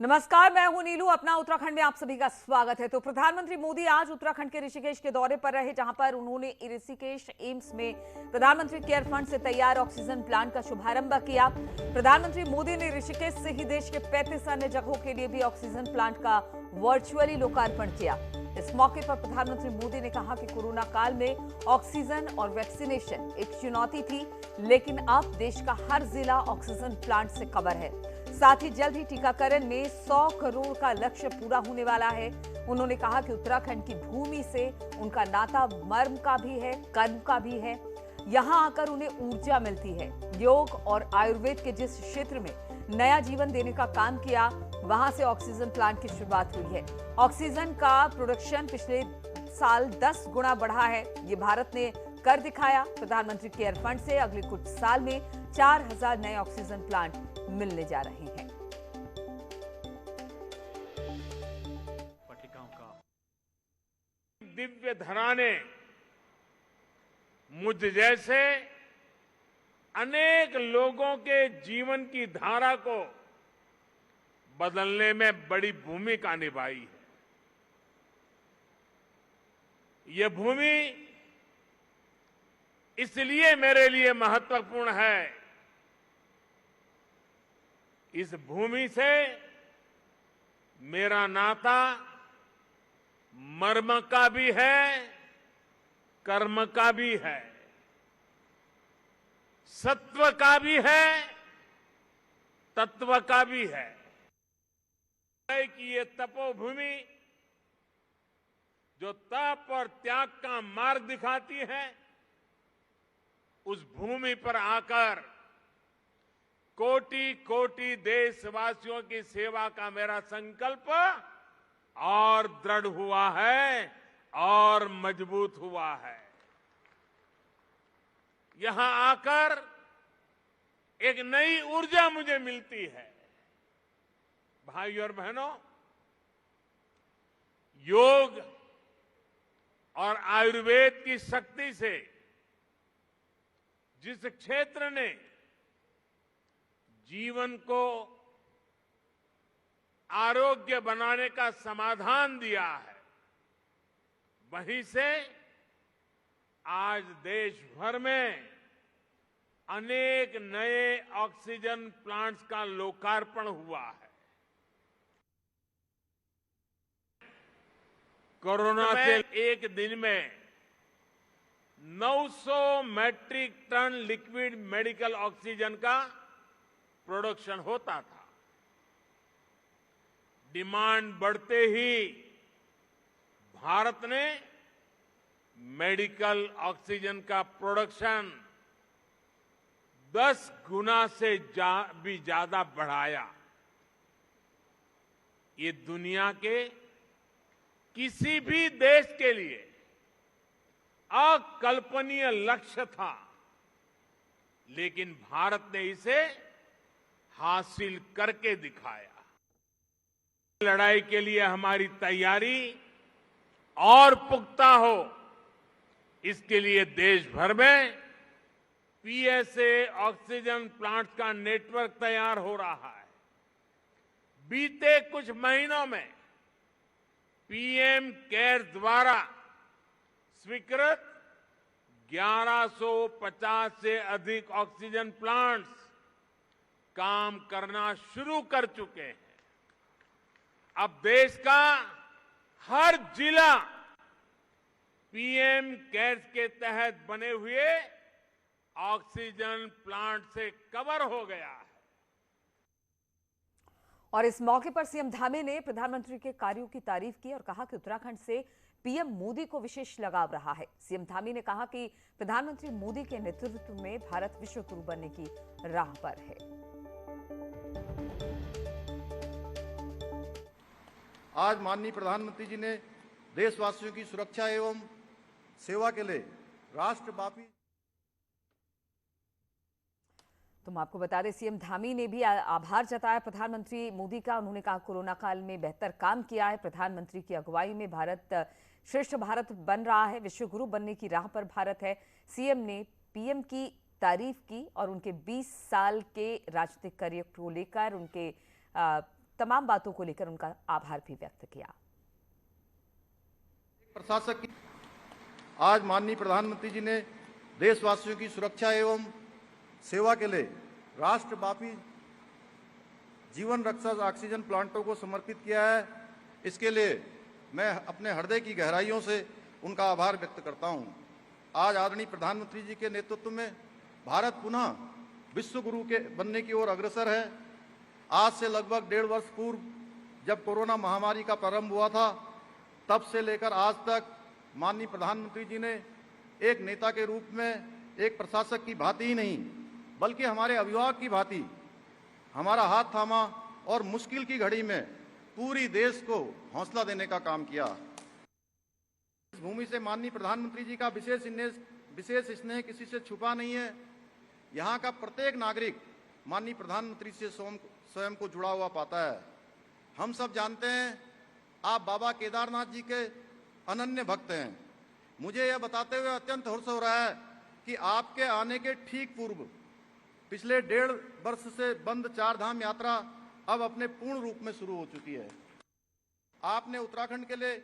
नमस्कार, मैं हूं नीलू। अपना उत्तराखंड में आप सभी का स्वागत है। तो प्रधानमंत्री मोदी आज उत्तराखंड के ऋषिकेश के दौरे पर रहे, जहां पर उन्होंने ऋषिकेश एम्स में प्रधानमंत्री केयर फंड से तैयार ऑक्सीजन प्लांट का शुभारंभ किया। प्रधानमंत्री मोदी ने ऋषिकेश से ही देश के 35 अन्य जगहों के लिए भी ऑक्सीजन प्लांट का वर्चुअली लोकार्पण किया। इस मौके पर प्रधानमंत्री मोदी ने कहा कि कोरोना काल में ऑक्सीजन और वैक्सीनेशन एक चुनौती थी, लेकिन अब देश का हर जिला ऑक्सीजन प्लांट से कवर है। साथ ही जल्द ही टीकाकरण में 100 करोड़ का लक्ष्य पूरा होने वाला है। उन्होंने कहा कि उत्तराखंड की भूमि से उनका नाता मर्म का भी है, कर्म का भी है। यहाँ आकर उन्हें ऊर्जा मिलती है। योग और आयुर्वेद के जिस क्षेत्र में नया जीवन देने का काम किया, वहां से ऑक्सीजन प्लांट की शुरुआत हुई है। ऑक्सीजन का प्रोडक्शन पिछले साल 10 गुना बढ़ा है। ये भारत ने कर दिखाया। प्रधानमंत्री केयर फंड से अगले कुछ साल में 4000 नए ऑक्सीजन प्लांट मिलने जा रहे हैं। पट्टिकाओं का दिव्य धरा ने मुझ जैसे अनेक लोगों के जीवन की धारा को बदलने में बड़ी भूमिका निभाई है। यह भूमि इसलिए मेरे लिए महत्वपूर्ण है। इस भूमि से मेरा नाता मर्म का भी है, कर्म का भी है, सत्व का भी है, तत्व का भी है। कि ये तपोभूमि जो तप और त्याग का मार्ग दिखाती है, उस भूमि पर आकर कोटि कोटि देशवासियों की सेवा का मेरा संकल्प और दृढ़ हुआ है और मजबूत हुआ है। यहां आकर एक नई ऊर्जा मुझे मिलती है। भाइयों और बहनों, योग और आयुर्वेद की शक्ति से जिस क्षेत्र ने जीवन को आरोग्य बनाने का समाधान दिया है, वहीं से आज देश भर में अनेक नए ऑक्सीजन प्लांट्स का लोकार्पण हुआ है। कोरोना से एक दिन में 900 metric ton liquid medical oxygen का प्रोडक्शन होता था। डिमांड बढ़ते ही भारत ने मेडिकल ऑक्सीजन का प्रोडक्शन 10 गुना से भी ज्यादा बढ़ाया। ये दुनिया के किसी भी देश के लिए अकल्पनीय लक्ष्य था, लेकिन भारत ने इसे हासिल करके दिखाया। लड़ाई के लिए हमारी तैयारी और पुख्ता हो, इसके लिए देश भर में पीएसए ऑक्सीजन प्लांट का नेटवर्क तैयार हो रहा है। बीते कुछ महीनों में पीएम केयर द्वारा स्वीकृत 1150 से अधिक ऑक्सीजन प्लांट्स काम करना शुरू कर चुके हैं। अब देश का हर जिला पीएम केयर्स के तहत बने हुए ऑक्सीजन प्लांट से कवर हो गया है। और इस मौके पर सीएम धामी ने प्रधानमंत्री के कार्यों की तारीफ की और कहा कि उत्तराखंड से पीएम मोदी को विशेष लगाव रहा है। सीएम धामी ने कहा कि प्रधानमंत्री मोदी के नेतृत्व में भारत विश्व गुरु बनने की राह पर है। आज माननीय प्रधानमंत्री जी ने देशवासियों की सुरक्षा एवं सेवा के लिए राष्ट्रव्यापी। तो हम आपको बता दें, सीएम धामी ने भी आभार जताया प्रधानमंत्री मोदी का। उन्होंने कहा कोरोना काल में बेहतर काम किया है। प्रधानमंत्री की अगुवाई में भारत श्रेष्ठ भारत बन रहा है, विश्व गुरु बनने की राह पर भारत है। सीएम ने पीएम की तारीफ की और उनके 20 साल के राजनीतिक करियर को लेकर उनके तमाम बातों को लेकर उनका आभार भी व्यक्त किया। प्रशासक की आज माननीय प्रधानमंत्री जी ने देशवासियों की सुरक्षा एवं सेवा के लिए राष्ट्रव्यापी जीवन रक्षक ऑक्सीजन प्लांटों को समर्पित किया है। इसके लिए मैं अपने हृदय की गहराइयों से उनका आभार व्यक्त करता हूं। आज आदरणीय प्रधानमंत्री जी के नेतृत्व में भारत पुनः विश्व गुरु के बनने की ओर अग्रसर है। आज से लगभग 1.5 वर्ष पूर्व जब कोरोना महामारी का प्रारंभ हुआ था, तब से लेकर आज तक माननीय प्रधानमंत्री जी ने एक नेता के रूप में, एक प्रशासक की भांति ही नहीं बल्कि हमारे अभिभावक की भांति हमारा हाथ थामा और मुश्किल की घड़ी में पूरी देश को हौसला देने का काम किया। इस भूमि से माननीय प्रधानमंत्री जी का विशेष स्नेह किसी से छुपा नहीं है। यहाँ का प्रत्येक नागरिक माननीय प्रधानमंत्री से स्वयं को जुड़ा हुआ पाता है। हम सब जानते हैं आप बाबा केदारनाथ जी के अनन्य भक्त हैं। मुझे यह बताते हुए अत्यंत हर्ष हो रहा है कि आपके आने के ठीक पूर्व पिछले 1.5 वर्ष से बंद 4 धाम यात्रा अब अपने पूर्ण रूप में शुरू हो चुकी है। आपने उत्तराखंड के लिए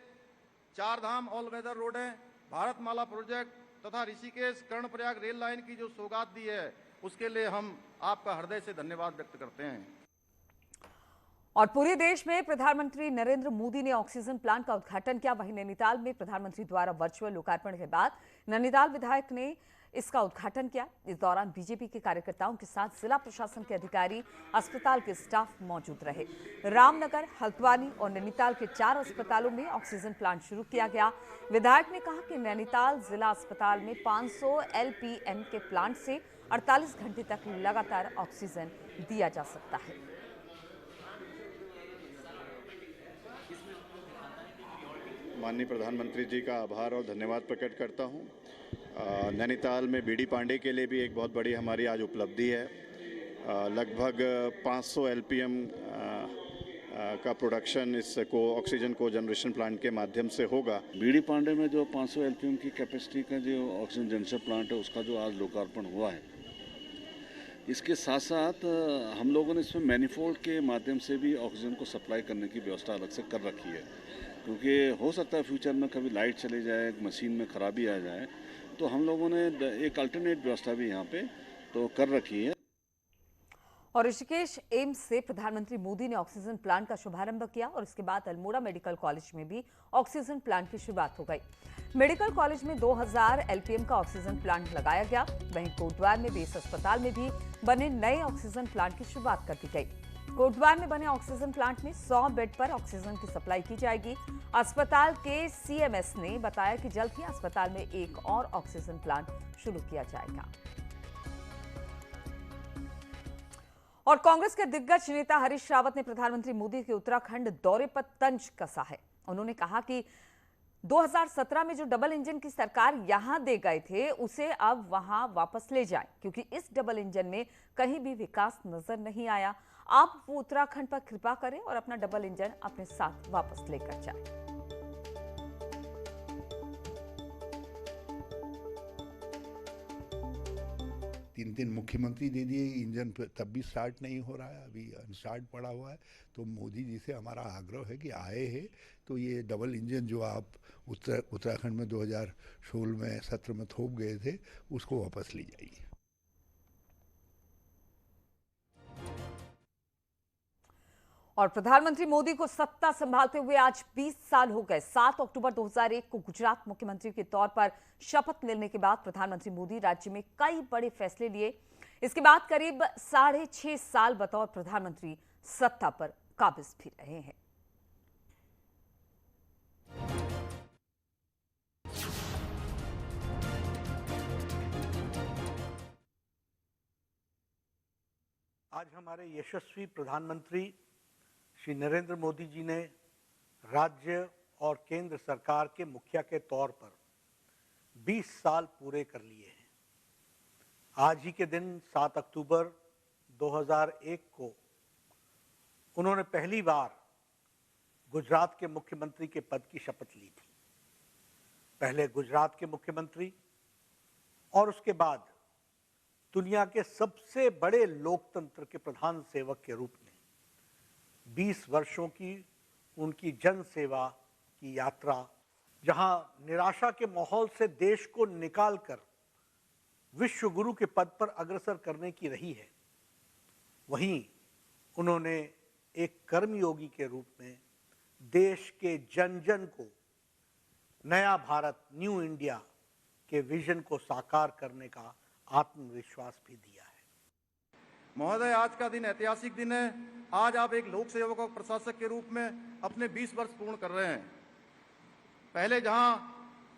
4 धाम ऑल वेदर रोडें, भारतमाला प्रोजेक्ट तथा ऋषिकेश कर्णप्रयाग रेल लाइन की जो सौगात दी है, उसके लिए हम आपका हृदय से धन्यवाद व्यक्त करते हैं। और पूरे देश में प्रधानमंत्री नरेंद्र मोदी ने ऑक्सीजन प्लांट का उद्घाटन किया। वहीं नैनीताल में प्रधानमंत्री द्वारा वर्चुअल लोकार्पण के बाद नैनीताल विधायक ने इसका उद्घाटन किया। इस दौरान बीजेपी के कार्यकर्ताओं के साथ जिला प्रशासन के अधिकारी, अस्पताल के स्टाफ मौजूद रहे। रामनगर, हल्द्वानी और नैनीताल के 4 अस्पतालों में ऑक्सीजन प्लांट शुरू किया गया। विधायक ने कहा कि नैनीताल जिला अस्पताल में 500 LPM के प्लांट से 48 घंटे तक लगातार ऑक्सीजन दिया जा सकता है। माननीय प्रधानमंत्री जी का आभार और धन्यवाद प्रकट करता हूं। नैनीताल में बीडी पांडे के लिए भी एक बहुत बड़ी हमारी आज उपलब्धि है। लगभग 500 LPM का प्रोडक्शन इस ऑक्सीजन को जनरेशन प्लांट के माध्यम से होगा। बीडी पांडे में जो 500 LPM की कैपेसिटी का जो ऑक्सीजन जनरेशन प्लांट है, उसका जो आज लोकार्पण हुआ है, इसके साथ साथ हम लोगों ने इसमें मैनिफोल्ड के माध्यम से भी ऑक्सीजन को सप्लाई करने की व्यवस्था अलग से कर रखी है, क्योंकि हो सकता है फ्यूचर में कभी लाइट चले जाए, मशीन में खराबी आ जाए, तो हम लोगों ने एक अल्टरनेट व्यवस्था भी यहाँ पे तो कर रखी है। और ऋषिकेश एम्स से प्रधानमंत्री मोदी ने ऑक्सीजन प्लांट का शुभारंभ किया और इसके बाद अल्मोड़ा मेडिकल कॉलेज में भी ऑक्सीजन प्लांट की शुरुआत हो गई। मेडिकल कॉलेज में 2000 LPM का ऑक्सीजन प्लांट लगाया गया। वहीं कोटद्वार में बेस अस्पताल में भी बने नए ऑक्सीजन प्लांट की शुरुआत कर दी गई। कोटद्वार में बने ऑक्सीजन प्लांट में 100 बेड पर ऑक्सीजन की सप्लाई की जाएगी। अस्पताल के CMS ने बताया कि जल्द ही अस्पताल में एक और ऑक्सीजन प्लांट शुरू किया जाएगा। और कांग्रेस के दिग्गज नेता हरीश रावत ने प्रधानमंत्री मोदी के उत्तराखंड दौरे पर तंज कसा है। उन्होंने कहा कि 2017 में जो डबल इंजन की सरकार यहां दे गए थे, उसे अब वहां वापस ले जाएं, क्योंकि इस डबल इंजन में कहीं भी विकास नजर नहीं आया। आप वो उत्तराखंड पर कृपा करें और अपना डबल इंजन अपने साथ वापस लेकर जाएं। 3 मुख्यमंत्री दे दिए, इंजन तब भी स्टार्ट नहीं हो रहा है, अभी अनस्टार्ट पड़ा हुआ है। तो मोदी जी से हमारा आग्रह है कि आए हैं तो ये डबल इंजन जो आप उत्तराखंड में 2016 में 17 में थोप गए थे, उसको वापस ले जाइए। और प्रधानमंत्री मोदी को सत्ता संभालते हुए आज 20 साल हो गए। 7 अक्टूबर 2001 को गुजरात मुख्यमंत्री के तौर पर शपथ लेने के बाद प्रधानमंत्री मोदी राज्य में कई बड़े फैसले लिए। इसके बाद करीब 6.5 साल बतौर प्रधानमंत्री सत्ता पर काबिज भी रहे हैं। आज हमारे यशस्वी प्रधानमंत्री श्री नरेंद्र मोदी जी ने राज्य और केंद्र सरकार के मुखिया के तौर पर 20 साल पूरे कर लिए हैं। आज ही के दिन 7 अक्टूबर 2001 को उन्होंने पहली बार गुजरात के मुख्यमंत्री के पद की शपथ ली थी। पहले गुजरात के मुख्यमंत्री और उसके बाद दुनिया के सबसे बड़े लोकतंत्र के प्रधान सेवक के रूप में 20 वर्षों की उनकी जन सेवा की यात्रा, जहां निराशा के माहौल से देश को निकालकर विश्व गुरु के पद पर अग्रसर करने की रही है, वहीं उन्होंने एक कर्मयोगी के रूप में देश के जन जन को नया भारत, न्यू इंडिया के विजन को साकार करने का आत्मविश्वास भी दिया है। महोदय, आज का दिन ऐतिहासिक दिन है। आज आप एक लोक सेवक और प्रशासक के रूप में अपने 20 वर्ष पूर्ण कर रहे हैं। पहले जहां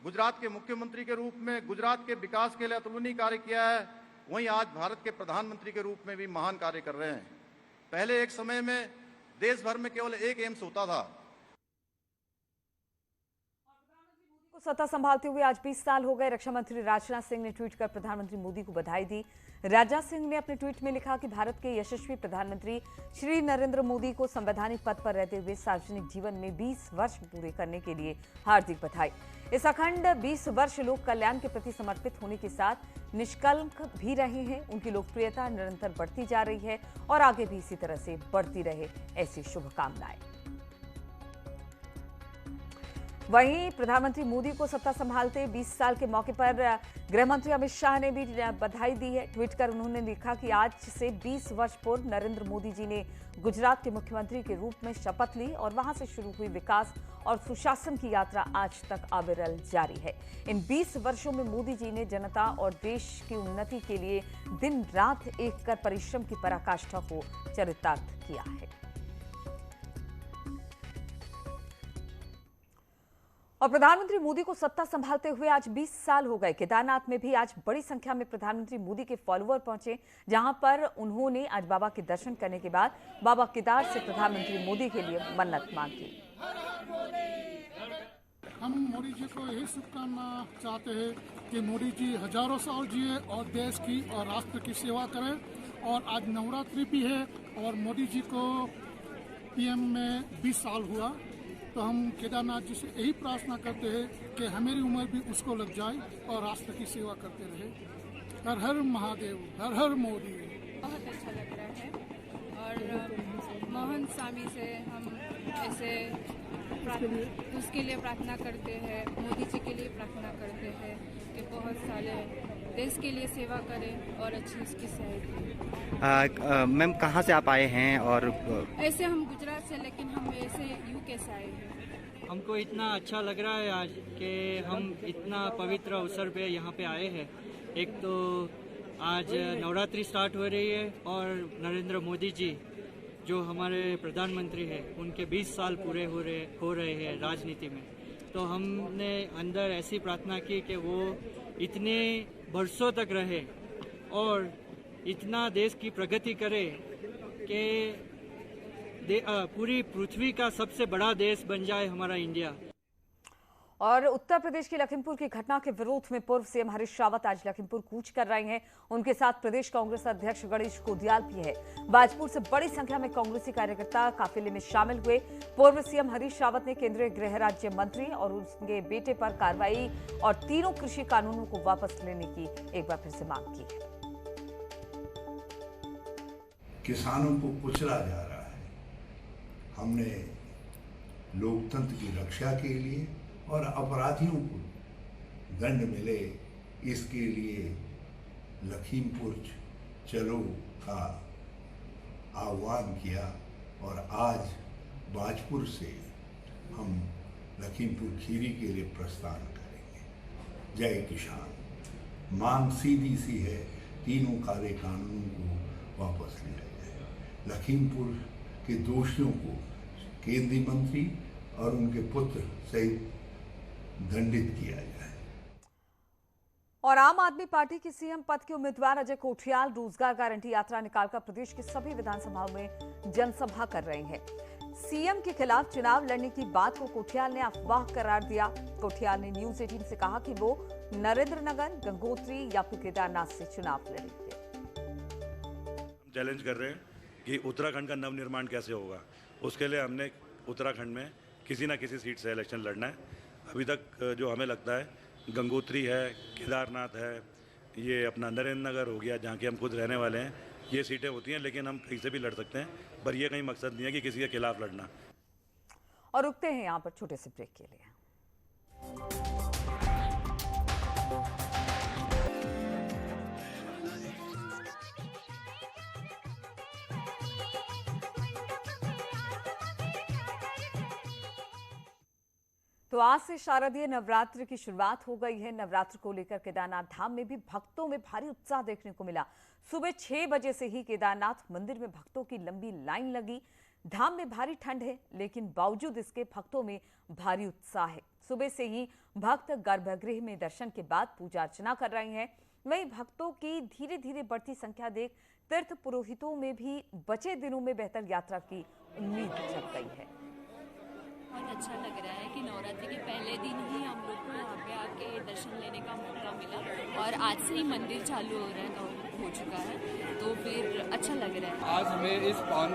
गुजरात के मुख्यमंत्री के रूप में गुजरात के विकास के लिए अतुलनीय कार्य किया है, वहीं आज भारत के प्रधानमंत्री के रूप में भी महान कार्य कर रहे हैं। पहले एक समय में देश भर में केवल एक एम्स होता था। सत्ता संभालते हुए आज 20 साल हो गए। रक्षा मंत्री राजनाथ सिंह ने ट्वीट कर प्रधानमंत्री मोदी को बधाई दी। राजनाथ सिंह ने अपने ट्वीट में लिखा कि भारत के यशस्वी प्रधानमंत्री श्री नरेंद्र मोदी को संवैधानिक पद पर रहते हुए सार्वजनिक जीवन में 20 वर्ष पूरे करने के लिए हार्दिक बधाई। इस अखंड 20 वर्ष लोक कल्याण के प्रति समर्पित होने के साथ निष्कलंक भी रहे हैं। उनकी लोकप्रियता निरंतर बढ़ती जा रही है और आगे भी इसी तरह से बढ़ती रहे, ऐसी शुभकामनाएं। वहीं प्रधानमंत्री मोदी को सत्ता संभालते 20 साल के मौके पर गृह मंत्री अमित शाह ने भी बधाई दी है। ट्वीट कर उन्होंने लिखा कि आज से 20 वर्ष पूर्व नरेंद्र मोदी जी ने गुजरात के मुख्यमंत्री के रूप में शपथ ली और वहां से शुरू हुई विकास और सुशासन की यात्रा आज तक अविरल जारी है। इन 20 वर्षों में मोदी जी ने जनता और देश की उन्नति के लिए दिन रात एक कर परिश्रम की पराकाष्ठा को चरितार्थ किया है। और प्रधानमंत्री मोदी को सत्ता संभालते हुए आज 20 साल हो गए। केदारनाथ में भी आज बड़ी संख्या में प्रधानमंत्री मोदी के फॉलोअर पहुंचे, जहां पर उन्होंने आज बाबा के दर्शन करने के बाद बाबा केदार से प्रधानमंत्री मोदी के लिए मन्नत मांगी। हम मोदी जी को यही शुभकामना चाहते हैं कि मोदी जी हजारों साल जिए और देश की और राष्ट्र की सेवा करें। और आज नवरात्रि भी है और मोदी जी को पीएम में 20 साल हुआ, तो हम केदारनाथ जी से यही प्रार्थना करते हैं कि हमारी उम्र भी उसको लग जाए और राष्ट्र की सेवा करते रहे। हर हर महादेव, हर हर मोदी। बहुत अच्छा लग रहा है और मोहन स्वामी से हम ऐसे उसके लिए प्रार्थना करते हैं, मोदी जी के लिए प्रार्थना करते हैं कि बहुत सारे देश के लिए सेवा करें और अच्छी उसकी सहायता। मैम, कहाँ से आप आए हैं? और ऐसे हम गुजरात से, लेकिन हम ऐसे यूके से आए हैं। हमको इतना अच्छा लग रहा है आज कि हम इतना पवित्र अवसर पे यहाँ पे आए हैं। एक तो आज नवरात्रि स्टार्ट हो रही है और नरेंद्र मोदी जी जो हमारे प्रधानमंत्री हैं, उनके 20 साल पूरे हो रहे हैं राजनीति में। तो हमने अंदर ऐसी प्रार्थना की कि वो इतने वर्षों तक रहे और इतना देश की प्रगति करे कि पूरी पृथ्वी का सबसे बड़ा देश बन जाए हमारा इंडिया। और उत्तर प्रदेश की लखीमपुर की घटना के विरोध में पूर्व सीएम हरीश रावत आज लखीमपुर कूच कर रहे हैं। उनके साथ प्रदेश कांग्रेस अध्यक्ष गणेश कोदियाल भी है। बाजपुर से बड़ी संख्या में कांग्रेसी कार्यकर्ता काफिले में शामिल हुए। पूर्व सीएम हरीश रावत ने केंद्रीय गृह राज्य मंत्री और उनके बेटे पर कार्रवाई और तीनों कृषि कानूनों को वापस लेने की एक बार फिर से मांग की है। किसानों को कुचला जा रहा है। हमने लोकतंत्र की रक्षा के लिए और अपराधियों को दंड मिले, इसके लिए लखीमपुर चलो का आह्वान किया और आज बाजपुर से हम लखीमपुर खीरी के लिए प्रस्थान करेंगे। जय किसान। मांग सीधी सी है, तीनों काले कानूनों को वापस लिया जाए। लखीमपुर के दोषियों को केंद्रीय मंत्री और उनके पुत्र सहित दंडित किया जाए। और आम आदमी पार्टी के सीएम पद के उम्मीदवार अजय कोठियाल रोजगार गारंटी यात्रा निकालकर प्रदेश के सभी विधानसभाओं में जनसभा कर रहे हैं। सीएम के खिलाफ चुनाव लड़ने की बात को कोठियाल ने अफवाह करार दिया। कोठियाल ने न्यूज 18 से कहा कि वो नरेंद्रनगर, गंगोत्री या फिर केदारनाथ से चुनाव लड़ेंगे। हम चैलेंज कर रहे हैं कि उत्तराखंड का नवनिर्माण कैसे होगा। उसके लिए हमने उत्तराखंड में किसी न किसी सीट से इलेक्शन लड़ना है। अभी तक जो हमें लगता है गंगोत्री है, केदारनाथ है, ये अपना नरेंद्रनगर हो गया जहाँ के हम खुद रहने वाले हैं, ये सीटें होती हैं, लेकिन हम कहीं से भी लड़ सकते हैं, पर ये कहीं मकसद नहीं है कि किसी के खिलाफ लड़ना। और रुकते हैं यहाँ पर छोटे से ब्रेक के लिए। तो आज से शारदीय नवरात्र की शुरुआत हो गई है। नवरात्र को लेकर केदारनाथ धाम में भी भक्तों में भारी उत्साह देखने को मिला। सुबह 6 बजे से ही केदारनाथ मंदिर में भक्तों की लंबी लाइन लगी। धाम में भारी ठंड है, लेकिन बावजूद इसके भक्तों में भारी उत्साह है। सुबह से ही भक्त गर्भगृह में दर्शन के बाद पूजा अर्चना कर रहे हैं। वहीं भक्तों की धीरे धीरे बढ़ती संख्या देख तीर्थ पुरोहितों में भी बचे दिनों में बेहतर यात्रा की उम्मीद जग गई है। बहुत अच्छा लग रहा है कि नवरात्रि के पहले दिन ही हम लोग को यहाँ पे आके दर्शन लेने का मौका मिला और आज से ही मंदिर चालू हो चुका है, तो फिर अच्छा लग रहा है। आज हमें इस पावन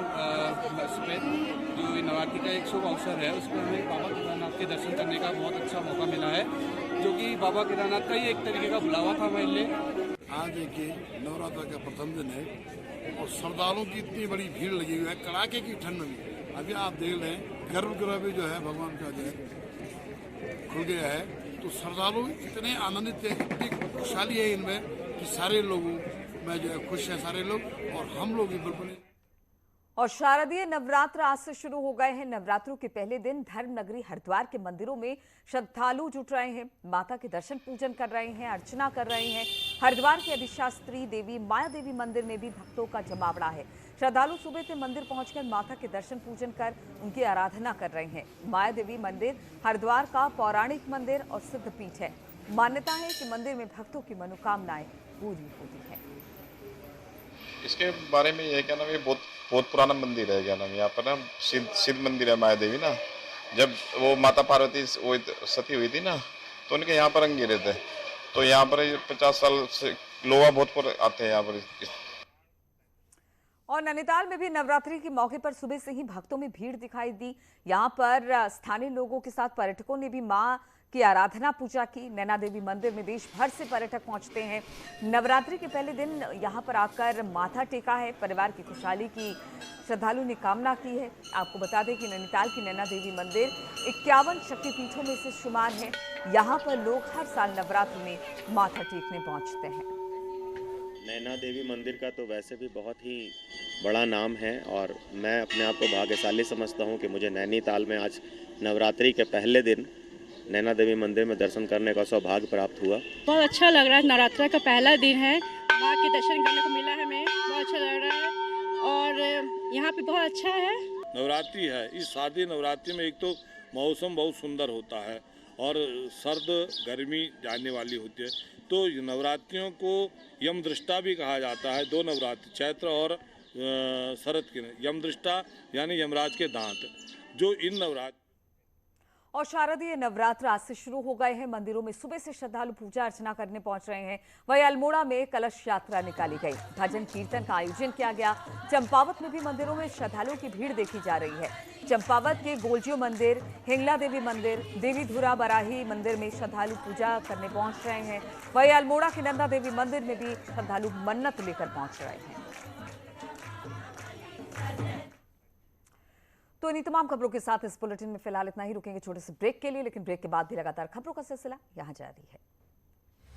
पे जो नवरात्रि का एक शुभ अवसर है, उसमें हमें बाबा केदारनाथ के दर्शन करने का बहुत अच्छा मौका मिला है, जो कि बाबा केदारनाथ का ही एक तरीके का बुलावा था हमारे लिए। आज देखिए नवरात्र का प्रथम दिन है और श्रद्धालुओं की इतनी बड़ी भीड़ लगी हुई है कड़ाके की ठंड में। अभी आप देख रहे हैं गर्भगृह भी जो है भगवान का जो है खुल गया है, तो श्रद्धालु इतने आनंदित है, इतनी खुशहाली है इनमें कि सारे लोगों में जो है खुश है सारे लोग, और हम लोग भी बिल्कुल। और शारदीय नवरात्र आज से शुरू हो गए हैं। नवरात्रों के पहले दिन धर्म नगरी हरिद्वार के मंदिरों में श्रद्धालु जुट रहे हैं, माता के दर्शन पूजन कर रहे हैं, अर्चना कर रहे हैं। हरिद्वार के अधिष्ठात्री देवी माया देवी मंदिर में भी भक्तों का जमावड़ा है। श्रद्धालु सुबह से मंदिर पहुंचकर माता के दर्शन पूजन कर उनकी आराधना कर रहे हैं। माया देवी मंदिर हरिद्वार का पौराणिक मंदिर और सिद्ध पीठ है। मान्यता है कि मंदिर में भक्तों की मनोकामनाएं पूरी होती है। इसके बारे में ये क्या नाम, ये बहुत पुराना मंदिर है, क्या नाम यहाँ पर ना सिद्ध मंदिर है माया देवी ना। जब वो माता पार्वती वो सती हुई थी ना, तो उनके यहाँ पर अंगिरे थे, तो यहाँ पर 50 साल से लोग बहुत आते हैं यहाँ पर। और नैनीताल में भी नवरात्रि के मौके पर सुबह से ही भक्तों में भीड़ दिखाई दी। यहाँ पर स्थानीय लोगों के साथ पर्यटकों ने भी मां की आराधना पूजा की। नैना देवी मंदिर में देश भर से पर्यटक पहुंचते हैं। नवरात्रि के पहले दिन यहाँ पर आकर माथा टेका है। परिवार की खुशहाली की श्रद्धालु ने कामना की है। आपको बता दें कि नैनीताल की नैना देवी मंदिर 51 शक्तिपीठों में से शुमार है। यहाँ पर लोग हर साल नवरात्र में माथा टेकने पहुँचते हैं। नैना देवी मंदिर का तो वैसे भी बहुत ही बड़ा नाम है, और मैं अपने आप को भाग्यशाली समझता हूँ कि मुझे नैनीताल में आज नवरात्रि के पहले दिन नैना देवी मंदिर में दर्शन करने का सौभाग्य प्राप्त हुआ। बहुत अच्छा लग रहा है। नवरात्रि का पहला दिन है, माँ के दर्शन करने को मिला है, हमें बहुत अच्छा लग रहा है और यहाँ पे बहुत अच्छा है। नवरात्रि है, इस शारदीय नवरात्रि में एक तो मौसम बहुत सुंदर होता है और सर्द गर्मी जाने वाली होती है, तो नवरात्रियों को यम दृष्टा भी कहा जाता है। 2 नवरात्रि, चैत्र और शरद के यम दृष्टा यानी यमराज के दांत, जो इन नवरात्र। और शारदीय नवरात्र आज से शुरू हो गए हैं। मंदिरों में सुबह से श्रद्धालु पूजा अर्चना करने पहुंच रहे हैं। वहीं अल्मोड़ा में कलश यात्रा निकाली गई, भजन कीर्तन का आयोजन किया गया। चंपावत में भी मंदिरों में श्रद्धालुओं की भीड़ देखी जा रही है। चंपावत के गोलजियो मंदिर, हिंगला देवी मंदिर, देवी धुरा बराही मंदिर में श्रद्धालु पूजा करने पहुंच रहे हैं। वहीं अल्मोड़ा के नंदा देवी मंदिर में भी श्रद्धालु मन्नत लेकर पहुंच रहे हैं। तो इन्हीं तमाम खबरों के साथ इस बुलेटिन में फिलहाल इतना ही। रुकेंगे छोटे से ब्रेक के लिए, लेकिन ब्रेक के बाद भी लगातार खबरों का सिलसिला यहां जारी है।